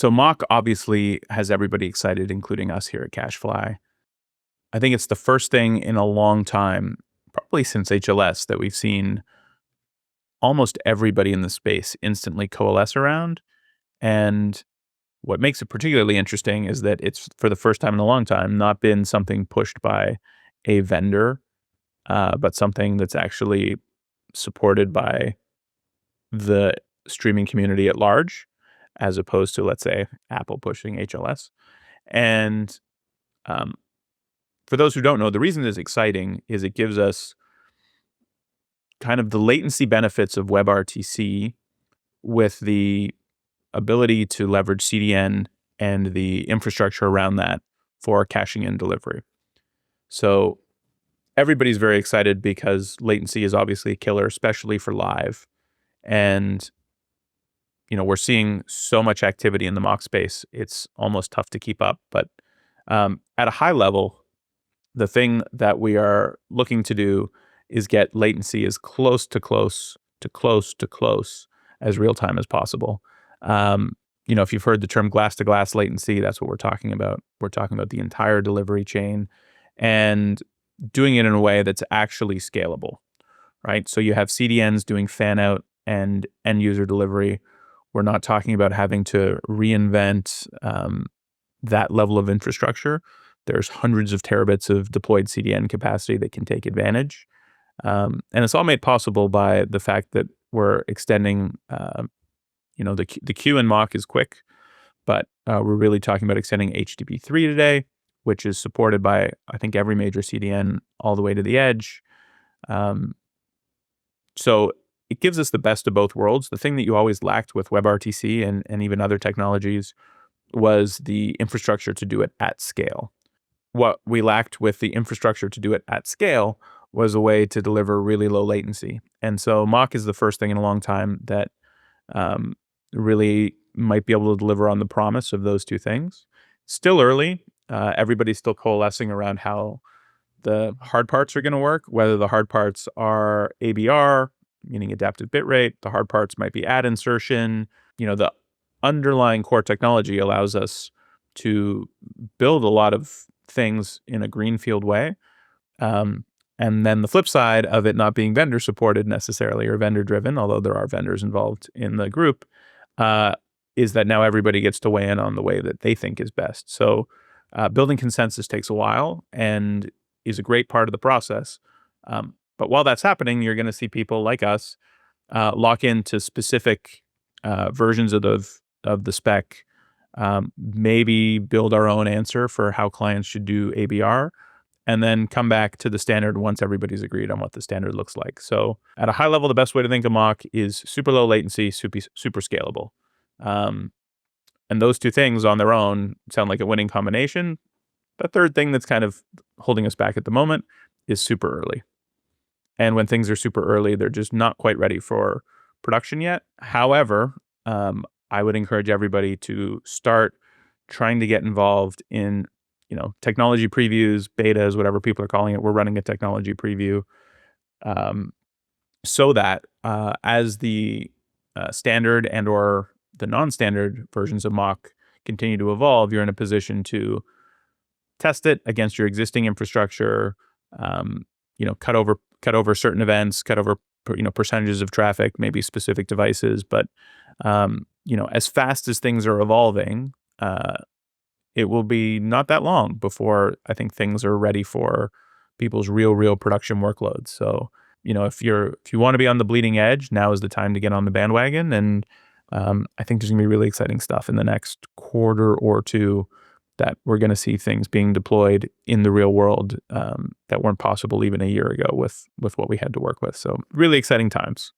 So MoQ obviously has everybody excited, including us here at cachefly. I think it's the first thing in a long time, probably since HLS, that we've seen almost everybody in the space instantly coalesce around. And what makes it particularly interesting is that it's, for the first time in a long time, not been something pushed by a vendor, but something that's actually supported by the streaming community at large, as opposed to, let's say, Apple pushing HLS. And um, for those who don't know, the reason it's exciting is it gives us kind of the latency benefits of WebRTC with the ability to leverage CDN and the infrastructure around that for caching and delivery. So everybody's very excited because latency is obviously a killer, especially for live. And we're seeing so much activity in the MoQ space, it's almost tough to keep up. But at a high level, the thing that we are looking to do is get latency as close as real time as possible. If you've heard the term glass to glass latency, that's what we're talking about. We're talking about the entire delivery chain and doing it in a way that's actually scalable, right? So you have CDNs doing fan out and end user delivery. We're not talking about having to reinvent that level of infrastructure. There's hundreds of terabits of deployed CDN capacity that can take advantage. And it's all made possible by the fact that we're extending, the Q in MoQ is QUIC, but we're really talking about extending HTTP3 today, which is supported by, I think, every major CDN all the way to the edge. So it gives us the best of both worlds. The thing that you always lacked with WebRTC and even other technologies was the infrastructure to do it at scale. What we lacked with the infrastructure to do it at scale was a way to deliver really low latency. And so MoQ is the first thing in a long time that really might be able to deliver on the promise of those two things. Still early. Everybody's still coalescing around how the hard parts are going to work, whether the hard parts are ABR, meaning adaptive bitrate. The hard parts might be add insertion. The underlying core technology allows us to build a lot of things in a greenfield way. And then the flip side of it not being vendor supported necessarily or vendor driven, although there are vendors involved in the group, is that now everybody gets to weigh in on the way that they think is best. So building consensus takes a while and is a great part of the process. But while that's happening, you're going to see people like us lock into specific versions of the spec, maybe build our own answer for how clients should do ABR, and then come back to the standard once everybody's agreed on what the standard looks like. So at a high level, the best way to think of MoQ is super low latency, super scalable. And those two things on their own sound like a winning combination. The third thing that's kind of holding us back at the moment is super early. And when things are super early, they're just not quite ready for production yet. However, I would encourage everybody to start trying to get involved in technology previews, betas, whatever people are calling it. We're running a technology preview so that as the standard and or the non-standard versions of MoQ continue to evolve, you're in a position to test it against your existing infrastructure, cut over certain events, cut over percentages of traffic, maybe specific devices. But as fast as things are evolving, it will be not that long before I think things are ready for people's real production workloads. So, if you want to be on the bleeding edge, now is the time to get on the bandwagon. And I think there's gonna be really exciting stuff in the next quarter or two that we're going to see things being deployed in the real world that weren't possible even a year ago with what we had to work with. So really exciting times.